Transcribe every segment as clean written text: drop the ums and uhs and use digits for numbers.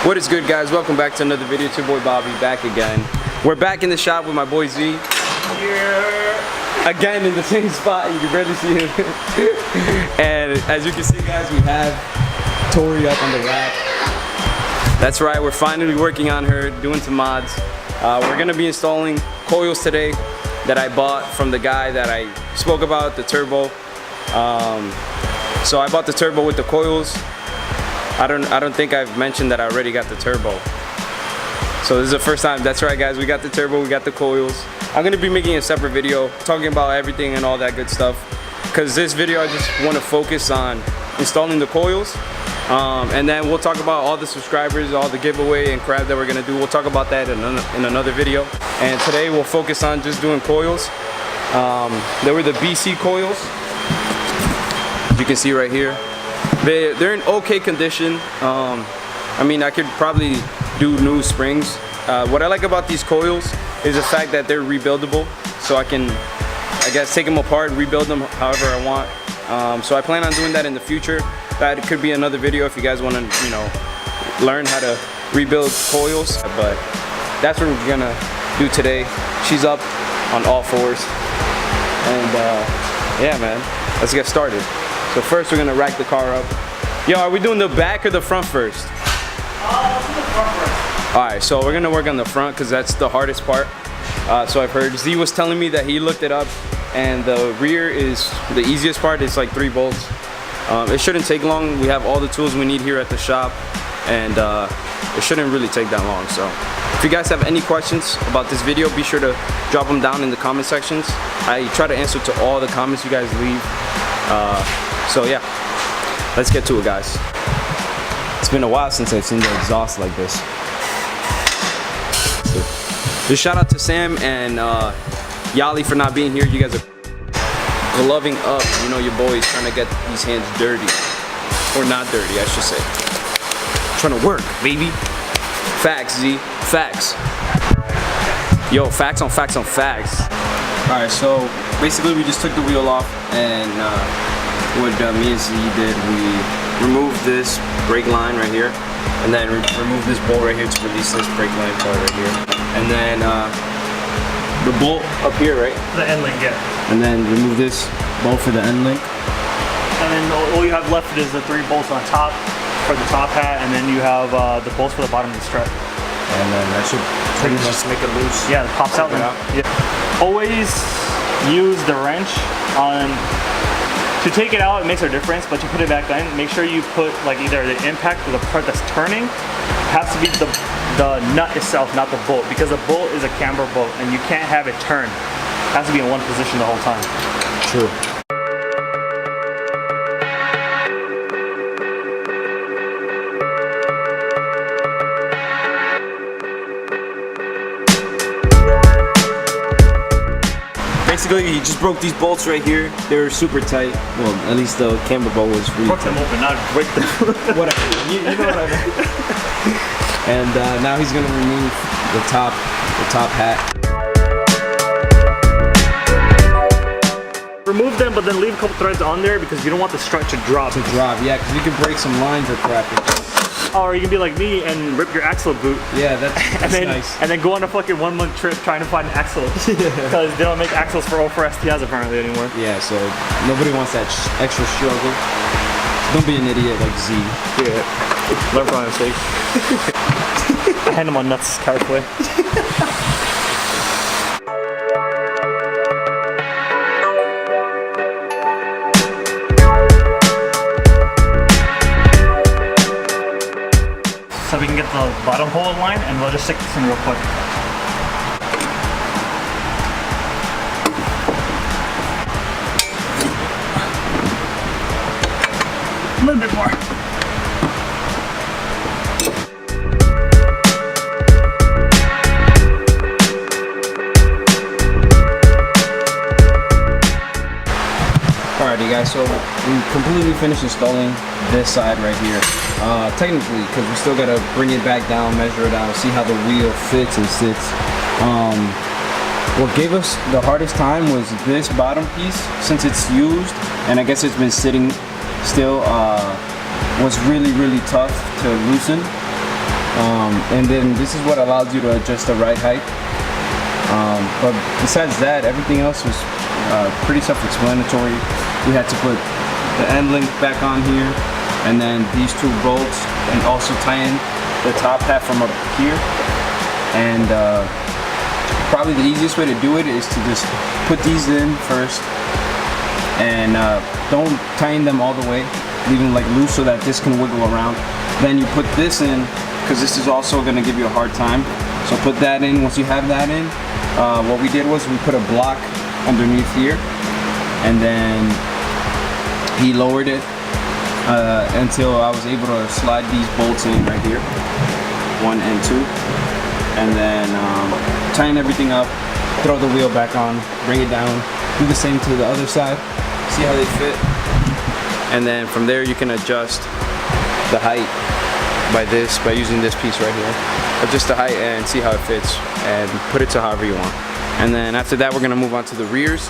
What is good, guys? Welcome back to another video. It's your boy Bobby back again. We're back in the shop with my boy Z. Yeah. Again in the same spot. You can barely see him. And as you can see, guys, we have Tori up on the rack. That's right. We're finally working on her, doing some mods. We're gonna be installing coils today that I bought from the guy that I spoke about, the turbo. So I bought the turbo with the coils. I don't think I've mentioned that I already got the turbo. So this is the first time. That's right, guys, we got the turbo, we got the coils. I'm gonna be making a separate video talking about everything and all that good stuff, because this video I just want to focus on installing the coils, and then we'll talk about all the subscribers, all the giveaway and crap that we're gonna do. We'll talk about that in another video. And today we'll focus on just doing coils. They were the BC coils, as you can see right here. They're in okay condition. I mean, I could probably do new springs. What I like about these coils is the fact that they're rebuildable, so I can, I guess, take them apart, rebuild them however I want. So I plan on doing that in the future. That could be another video if you guys want to, you know, learn how to rebuild coils. But that's what we're gonna do today. She's up on all fours, and yeah, man, let's get started. So first we're gonna rack the car up. Yo, are we doing the back or the front first? Let's do the front first. Alright, so we're gonna work on the front because that's the hardest part. So I've heard. Z was telling me that he looked it up, and the rear is the easiest part. It's like 3 bolts. It shouldn't take long. We have all the tools we need here at the shop, and it shouldn't really take that long. So if you guys have any questions about this video, be sure to drop them down in the comment sections. I try to answer to all the comments you guys leave. So yeah, let's get to it, guys. It's been a while since I've seen the exhaust like this. Just shout out to Sam and Yali for not being here. You guys are gloving up. You know, your boys trying to get these hands dirty. Or not dirty, I should say. Trying to work, baby. Facts, Z. Facts. Yo, facts on facts on facts. Alright, so basically we just took the wheel off, and what me and Z did, we removed this brake line right here, and then remove this bolt right here to release this brake line part right here, and then the bolt up here, right? The end link, yeah. And then remove this bolt for the end link. And then all you have left is the 3 bolts on top for the top hat, and then you have the bolts for the bottom of the strut. And then that should pretty much make it loose. Yeah, it pops out. Yeah. Always use the wrench on. To take it out, it makes a difference, but you put it back in, make sure you put like either the impact or the part that's turning. It has to be the nut itself, not the bolt, because the bolt is a camber bolt and you can't have it turn. It has to be in one position the whole time. True. Basically, he just broke these bolts right here. They were super tight. Well, at least the camber bolt was really Broke them open, not break them. Whatever. You know what I mean. And now he's gonna remove the top hat. Remove them, but then leave a couple threads on there because you don't want the strut to drop. Yeah, because you can break some lines or crap. Or you can be like me and rip your axle boot. Yeah, that's nice. And then go on a fucking 1-month trip trying to find an axle. Because they don't make axles for STIs apparently anymore. Yeah, so nobody wants that extra struggle. Don't be an idiot like Z. Yeah. Learn from my mistakes. I handle my nuts carefully. So we can get the bottom hole in line, and we'll just stick this in real quick. A little bit more. Alrighty, guys, so we completely finished installing this side right here. Technically, because we still gotta bring it back down, measure it out, see how the wheel fits and sits. What gave us the hardest time was this bottom piece, since it's used, and I guess it's been sitting still, was really tough to loosen. And then this is what allows you to adjust the ride height. But besides that, everything else was pretty self-explanatory. We had to put the end link back on here, and then these two bolts, and also tie in the top half from up here. And probably the easiest way to do it is to just put these in first, and don't tighten them all the way. Leave them like loose so that this can wiggle around. Then you put this in, because this is also going to give you a hard time. So put that in. Once you have that in, what we did was we put a block underneath here, and then he lowered it until I was able to slide these bolts in right here, 1 and 2, and then tighten everything up, throw the wheel back on, bring it down, do the same to the other side, see how they fit, and then from there you can adjust the height by using this piece right here. Adjust the height and see how it fits, and put it to however you want. And then after that, we're gonna move on to the rears,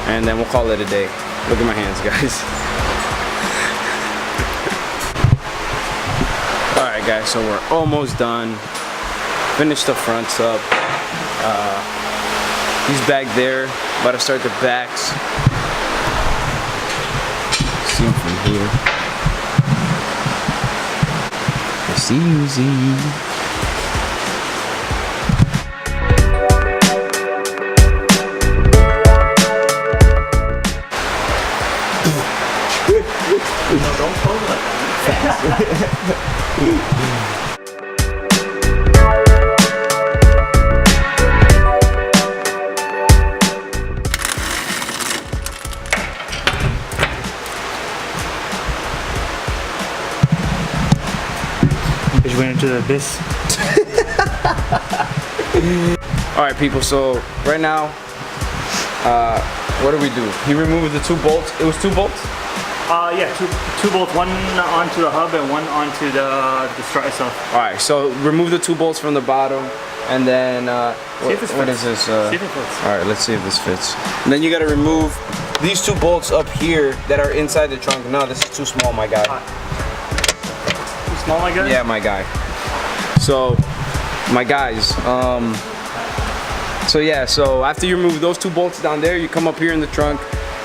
and then we'll call it a day. Look at my hands, guys. All right, guys, so we're almost done. Finished the fronts up. He's back there, about to start the backs. See him from here. It's easy. No, don't hold it like that. Just went into the abyss. Alright people, so right now, what do we do? He removed the 2 bolts. It was 2 bolts? Yeah, two bolts, one onto the hub and one onto the strut itself. Alright, so remove the 2 bolts from the bottom, and then what is this? See if it fits. Alright, let's see if this fits. And then you gotta remove these 2 bolts up here that are inside the trunk. No, this is too small, my guy. Too small, my guy? Yeah, my guy. So, my guys, so yeah, so after you remove those 2 bolts down there, you come up here in the trunk,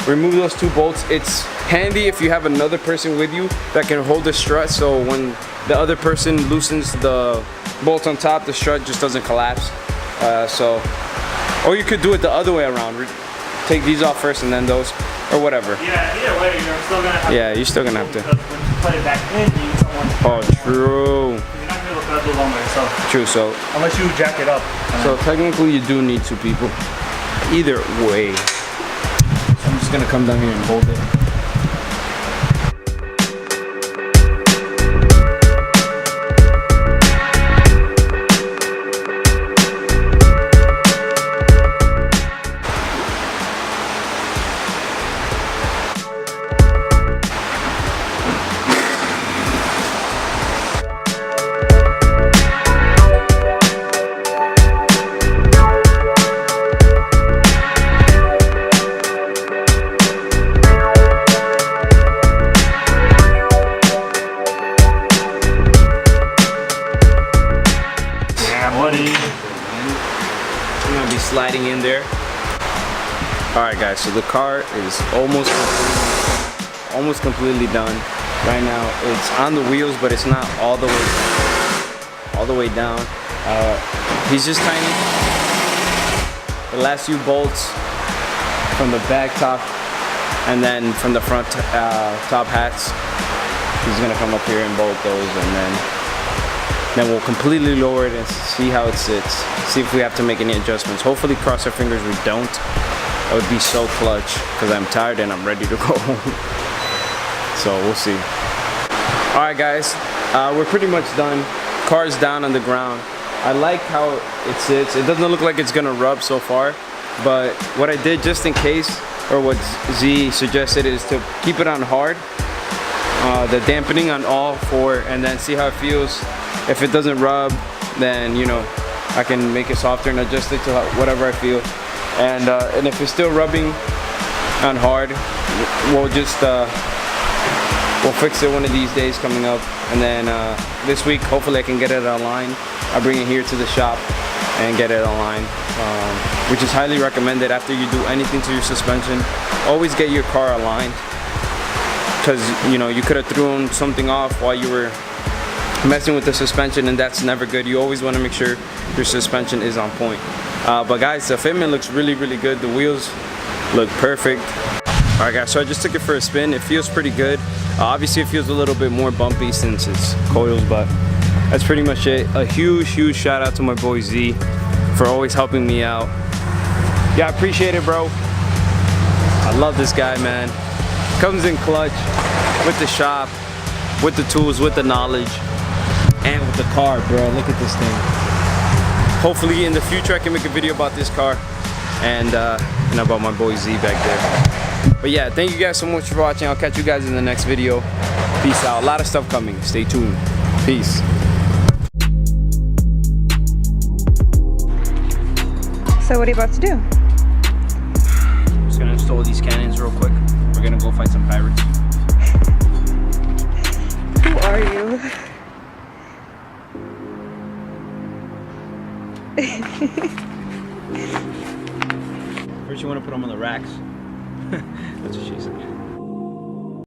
remove those 2 bolts. It's handy if you have another person with you that can hold the strut, so when the other person loosens the bolt on top, the strut just doesn't collapse. Or you could do it the other way around. Take these off first and then those, or whatever. Yeah, either way, you're still gonna have you're still gonna have to. Because when you put it back in, you need someone to Oh, true. You're not gonna be able to put it long by yourself. True, so. Unless you jack it up. So technically you do need 2 people. Either way. So I'm just gonna come down here and hold it. Sliding in there. All right, guys. So the car is almost completely done. Right now, it's on the wheels, but it's not all the way down. He's just tightening the last few bolts from the back top, and then from the front top hats. He's gonna come up here and bolt those, and then we'll completely lower it and see how it sits. See if we have to make any adjustments. Hopefully, cross our fingers, we don't. That would be so clutch, because I'm tired and I'm ready to go home. So we'll see. All right, guys, we're pretty much done. Car's down on the ground. I like how it sits. It doesn't look like it's gonna rub so far, but what I did just in case, or what Z suggested, is to keep it on hard. The dampening on all 4, and then see how it feels. If it doesn't rub, then I can make it softer and adjust it to whatever I feel. And if it's still rubbing on hard, we'll just we'll fix it one of these days coming up. And then this week, hopefully I can get it online. I'll bring it here to the shop and get it online, which is highly recommended after you do anything to your suspension. Always get your car aligned, because you know, you could have thrown something off while you were messing with the suspension, and that's never good. You always want to make sure your suspension is on point. But guys, the fitment looks really good. The wheels look perfect. Alright guys, so I just took it for a spin. It feels pretty good. Obviously it feels a little bit more bumpy since it's coils, but that's pretty much it. A huge shout out to my boy Z for always helping me out. Yeah, I appreciate it, bro. I love this guy, man. Comes in clutch with the shop, with the tools, with the knowledge, and with the car, bro. Look at this thing. Hopefully in the future I can make a video about this car and about my boy Z back there. But yeah, thank you guys so much for watching. I'll catch you guys in the next video. Peace out. A lot of stuff coming. Stay tuned. Peace. So what are you about to do? Just gonna install these cannons real quick. We're gonna go fight some pirates. Who are you? First you wanna put them on the racks. That's what she said.